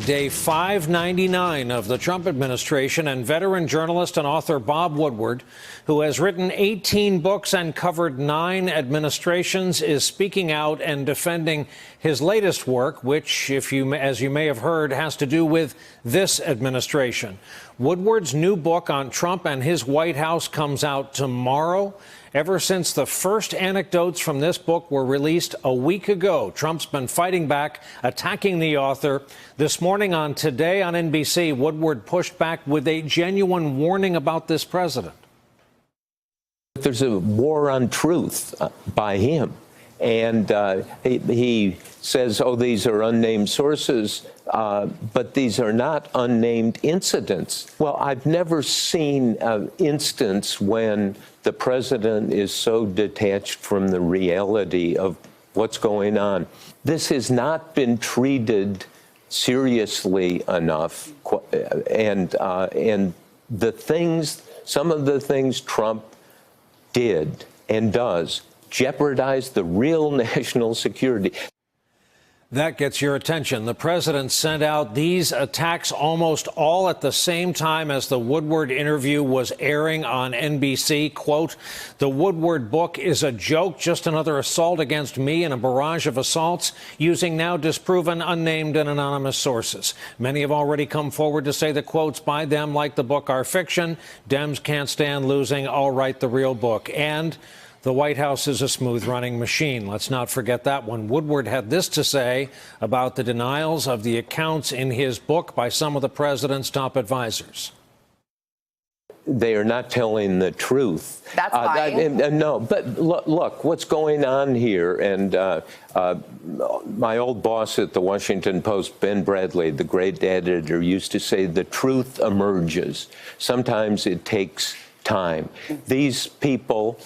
Day 599 of the Trump administration, and veteran journalist and author Bob Woodward, who has written 18 books and covered 9 administrations, is speaking out and defending his latest work, which, as you may have heard, has to do with this administration. Woodward's new book on Trump and his White House comes out tomorrow. Ever since the first anecdotes from this book were released a week ago, Trump's been fighting back, attacking the author. This morning on Today on NBC, Woodward pushed back with a genuine warning about this president. There's a war on truth by him. And he says, oh, these are unnamed sources, but these are not unnamed incidents. Well, I've never seen an instance when the president is so detached from the reality of what's going on. This has not been treated seriously enough. And the things, some of the things Trump did and does jeopardize the real national security. That gets your attention. The president sent out these attacks almost all at the same time as the Woodward interview was airing on NBC. Quote, "The Woodward book is a joke, just another assault against me in a barrage of assaults using now disproven, unnamed and anonymous sources. Many have already come forward to say the quotes by them, like the book, are fiction. Dems can't stand losing. I'll write the real book." And the White House is a smooth-running machine. Let's not forget that one. Woodward had this to say about the denials of the accounts in his book by some of the president's top advisors. They are not telling the truth. That's lying. No, but look, what's going on here, and my old boss at the Washington Post, Ben Bradley, the great editor, used to say the truth emerges. Sometimes it takes time. These people,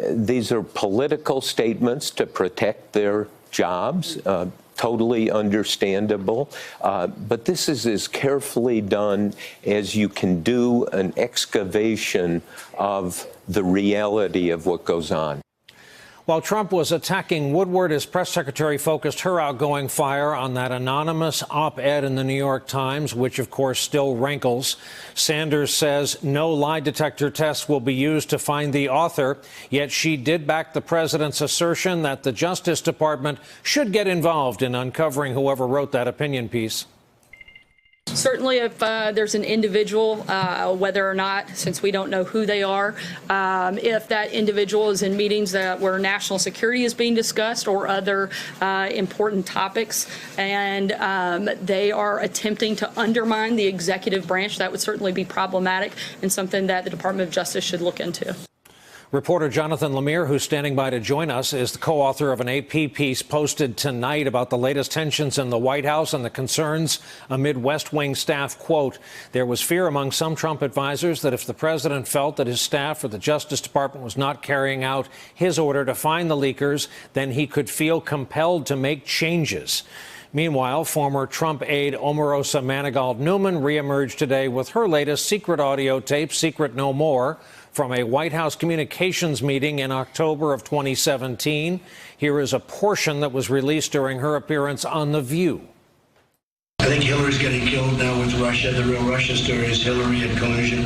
these are political statements to protect their jobs, totally understandable. But this is as carefully done as you can do an excavation of the reality of what goes on. While Trump was attacking Woodward, his press secretary focused her outgoing fire on that anonymous op-ed in the New York Times, which, of course, still rankles. Sanders says no lie detector test will be used to find the author, yet she did back the president's assertion that the Justice Department should get involved in uncovering whoever wrote that opinion piece. Certainly, if there's an individual, whether or not, since we don't know who they are, if that individual is in meetings where national security is being discussed or other important topics, and they are attempting to undermine the executive branch, that would certainly be problematic and something that the Department of Justice should look into. Reporter Jonathan Lemire, who's standing by to join us, is the co-author of an AP piece posted tonight about the latest tensions in the White House and the concerns amid West Wing staff. Quote, "There was fear among some Trump advisors that if the president felt that his staff or the Justice Department was not carrying out his order to find the leakers, then he could feel compelled to make changes." Meanwhile, former Trump aide Omarosa Manigault-Newman reemerged today with her latest secret audio tape, Secret No More, from a White House communications meeting in October of 2017. Here is a portion that was released during her appearance on The View. I think Hillary's getting killed now with Russia. The real Russia story is Hillary and collusion.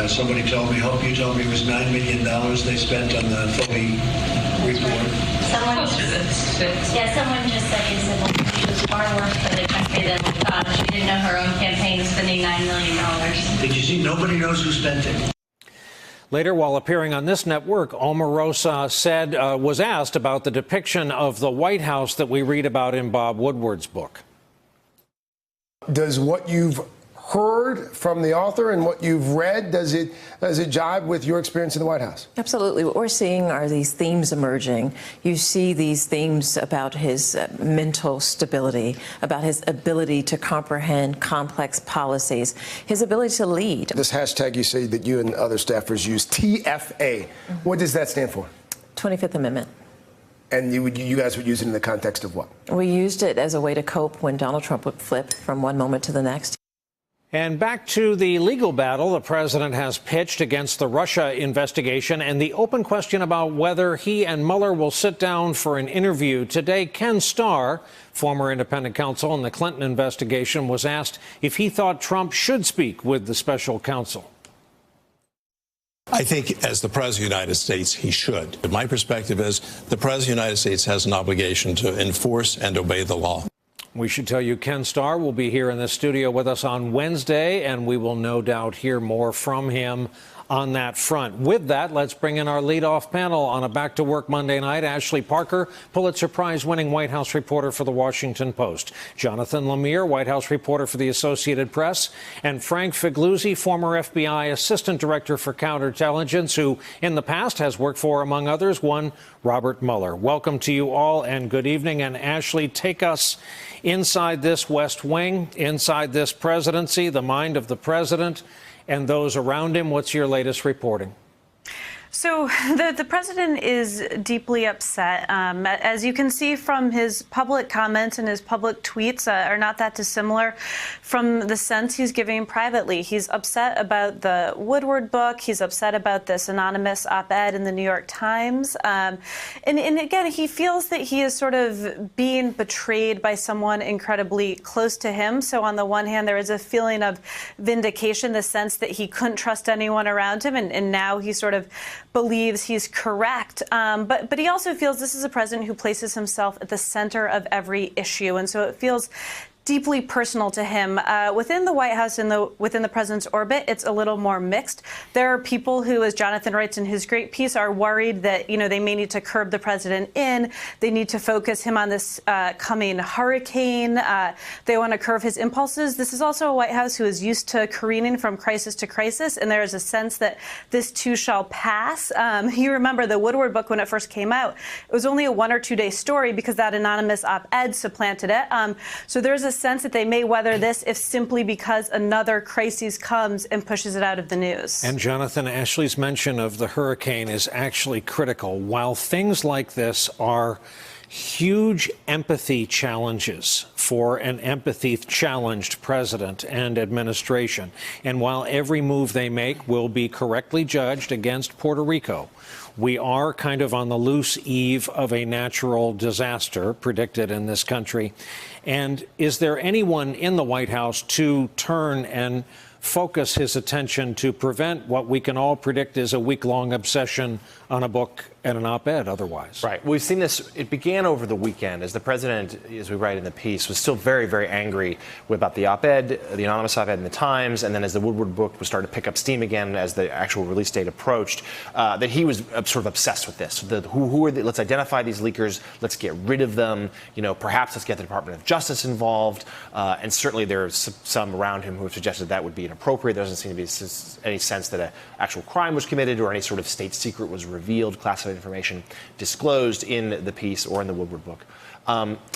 Somebody told me, Hope, you told me it was $9 million they spent on the phony report. Someone just said she was far worse for the country than we thought. She didn't know her own campaign was spending $9 million. Did you see? Nobody knows who spent it. Later, while appearing on this network, Omarosa was asked about the depiction of the White House that we read about in Bob Woodward's book. Does what you've heard from the author and what you've read, does it jive with your experience in the White House? Absolutely. What we're seeing are these themes emerging. You see these themes about his mental stability, about his ability to comprehend complex policies, his ability to lead. This hashtag you say that you and other staffers use, TFA. What does that stand for? 25th Amendment. And you guys would use it in the context of what? We used it as a way to cope when Donald Trump would flip from one moment to the next. And back to the legal battle the president has pitched against the Russia investigation and the open question about whether he and Mueller will sit down for an interview. Today, Ken Starr, former independent counsel in the Clinton investigation, was asked if he thought Trump should speak with the special counsel. I think as the President of the United States, he should. But my perspective is the President of the United States has an obligation to enforce and obey the law. We should tell you Ken Starr will be here in the studio with us on Wednesday, and we will no doubt hear more from him on that front. With that, let's bring in our leadoff panel on a back-to-work Monday night. Ashley Parker, Pulitzer Prize-winning White House reporter for The Washington Post. Jonathan Lemire, White House reporter for The Associated Press. And Frank Figliuzzi, former FBI Assistant Director for Counterintelligence, who in the past has worked for, among others, one Robert Mueller. Welcome to you all and good evening. And Ashley, take us inside this West Wing, inside this presidency, the mind of the president and those around him. What's your latest reporting? So the president is deeply upset. As you can see from his public comments and his public tweets are not that dissimilar from the sense he's giving privately. He's upset about the Woodward book. He's upset about this anonymous op-ed in the New York Times. And again, he feels that he is sort of being betrayed by someone incredibly close to him. So on the one hand, there is a feeling of vindication, the sense that he couldn't trust anyone around him. And now he sort of believes he's correct. But he also feels this is a president who places himself at the center of every issue. And so it feels deeply personal to him. Within the White House and within the president's orbit, it's a little more mixed. There are people who, as Jonathan writes in his great piece, are worried that, they may need to curb the president in. They need to focus him on this coming hurricane. They want to curb his impulses. This is also a White House who is used to careening from crisis to crisis, and there is a sense that this too shall pass. You remember the Woodward book when it first came out. It was only a 1 or 2 day story because that anonymous op-ed supplanted it. So there's a sense that they may weather this if simply because another crisis comes and pushes it out of the news. And Jonathan, Ashley's mention of the hurricane is actually critical. While things like this are huge empathy challenges for an empathy-challenged president and administration, and while every move they make will be correctly judged against Puerto Rico, we are kind of on the loose eve of a natural disaster predicted in this country. And is there anyone in the White House to turn and focus his attention to prevent what we can all predict is a week-long obsession on a book and an op-ed otherwise? Right. We've seen this. It began over the weekend as the president, as we write in the piece, was still very, very angry about the op-ed, the anonymous op-ed in the Times, and then as the Woodward book was starting to pick up steam again as the actual release date approached, that he was sort of obsessed with this. Who are let's identify these leakers. Let's get rid of them. Perhaps let's get the Department of Justice involved. And certainly there's some around him who have suggested that would be inappropriate. There doesn't seem to be any sense that an actual crime was committed or any sort of state secret was revealed, classified information disclosed in the piece or in the Woodward book.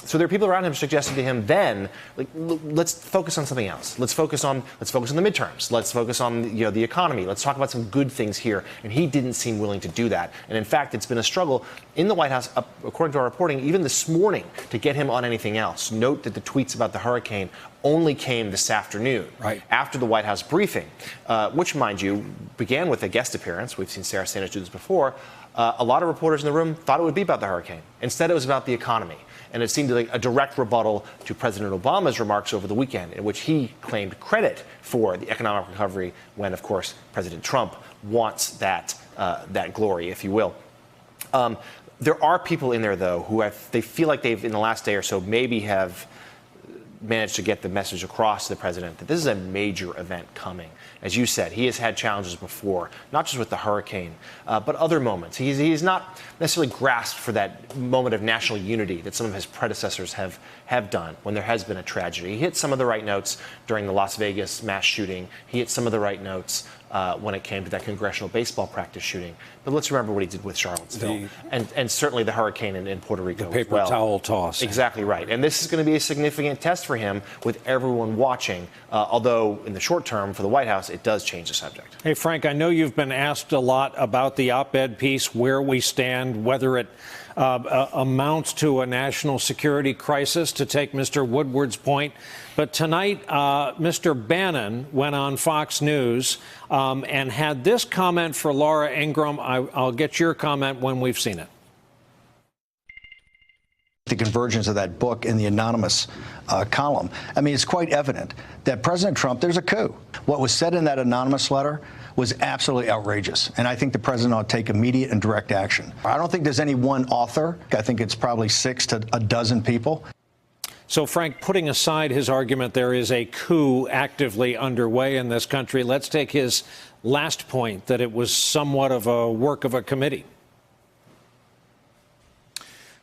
So there are people around him suggesting to him then, let's focus on something else. Let's focus on the midterms. Let's focus on the economy. Let's talk about some good things here. And he didn't seem willing to do that. And in fact, it's been a struggle in the White House, according to our reporting, even this morning, to get him on anything else. Note that the tweets about the hurricane only came this afternoon, right after the White House briefing, which, mind you, began with a guest appearance. We've seen Sarah Sanders do this before. A lot of reporters in the room thought it would be about the hurricane. Instead, it was about the economy. And it seemed like a direct rebuttal to President Obama's remarks over the weekend, in which he claimed credit for the economic recovery when, of course, President Trump wants that glory, if you will. There are people in there, though, who they feel like they've, in the last day or so, maybe have managed to get the message across to the president that this is a major event coming. As you said, he has had challenges before, not just with the hurricane, but other moments. He's not necessarily grasped for that moment of national unity that some of his predecessors have done when there has been a tragedy. He hit some of the right notes during the Las Vegas mass shooting. He hit some of the right notes when it came to that congressional baseball practice shooting. But let's remember what he did with Charlottesville and certainly the hurricane in Puerto Rico. The paper towel toss. Exactly right. And this is going to be a significant test for him with everyone watching, although in the short term for the White House, it does change the subject. Hey, Frank, I know you've been asked a lot about the op-ed piece, where we stand, whether it amounts to a national security crisis, to take Mr. Woodward's point. But tonight, Mr. Bannon went on Fox News and had this comment for Laura Ingraham. I'll get your comment when we've seen it. The convergence of that book in the anonymous column. I mean, it's quite evident that President Trump, there's a coup. What was said in that anonymous letter was absolutely outrageous. And I think the president ought to take immediate and direct action. I don't think there's any one author. I think it's probably 6 to a dozen people. So, Frank, putting aside his argument there is a coup actively underway in this country, let's take his last point, that it was somewhat of a work of a committee.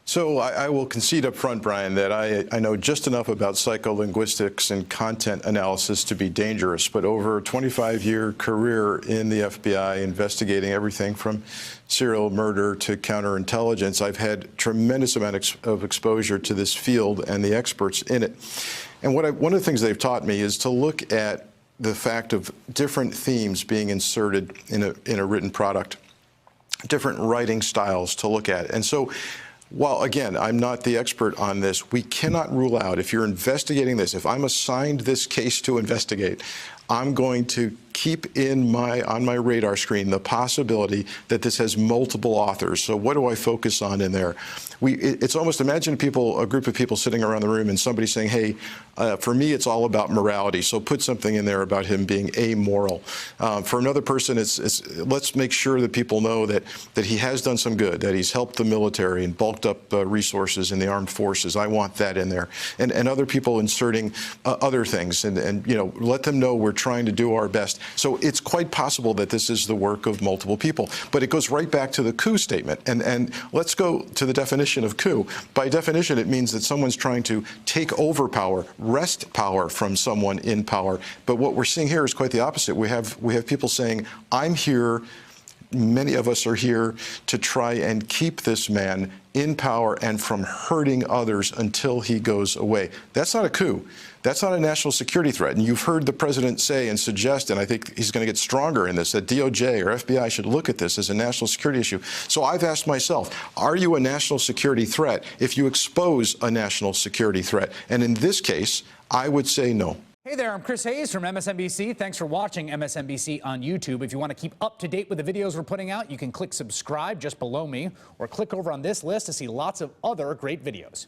So I will concede up front, Brian, that I know just enough about psycholinguistics and content analysis to be dangerous. But over a 25-year career in the FBI, investigating everything from serial murder to counterintelligence, I've had tremendous amount of exposure to this field and the experts in it. And one of the things they've taught me is to look at the fact of different themes being inserted in a written product, different writing styles to look at. And so, while, again, I'm not the expert on this, we cannot rule out, if you're investigating this, if I'm assigned this case to investigate, I'm going to keep on my radar screen the possibility that this has multiple authors. So what do I focus on in there? It's almost, imagine a group of people sitting around the room and somebody saying, hey, for me, it's all about morality. So put something in there about him being amoral. For another person, let's make sure that people know that he has done some good, that he's helped the military and bulked up resources in the armed forces. I want that in there. And other people inserting other things and let them know we're trying to do our best. So it's quite possible that this is the work of multiple people. But it goes right back to the coup statement. And let's go to the definition of coup. By definition, it means that someone's trying to take over power, wrest power from someone in power. But what we're seeing here is quite the opposite. We have people saying, I'm here, many of us are here to try and keep this man in power and from hurting others until he goes away. That's not a coup. That's not a national security threat. And you've heard the president say and suggest, and I think he's going to get stronger in this, that DOJ or FBI should look at this as a national security issue. So I've asked myself, are you a national security threat if you expose a national security threat? And in this case, I would say no. Hey there, I'm Chris Hayes from MSNBC. Thanks for watching MSNBC on YouTube. If you want to keep up to date with the videos we're putting out, you can click subscribe just below me or click over on this list to see lots of other great videos.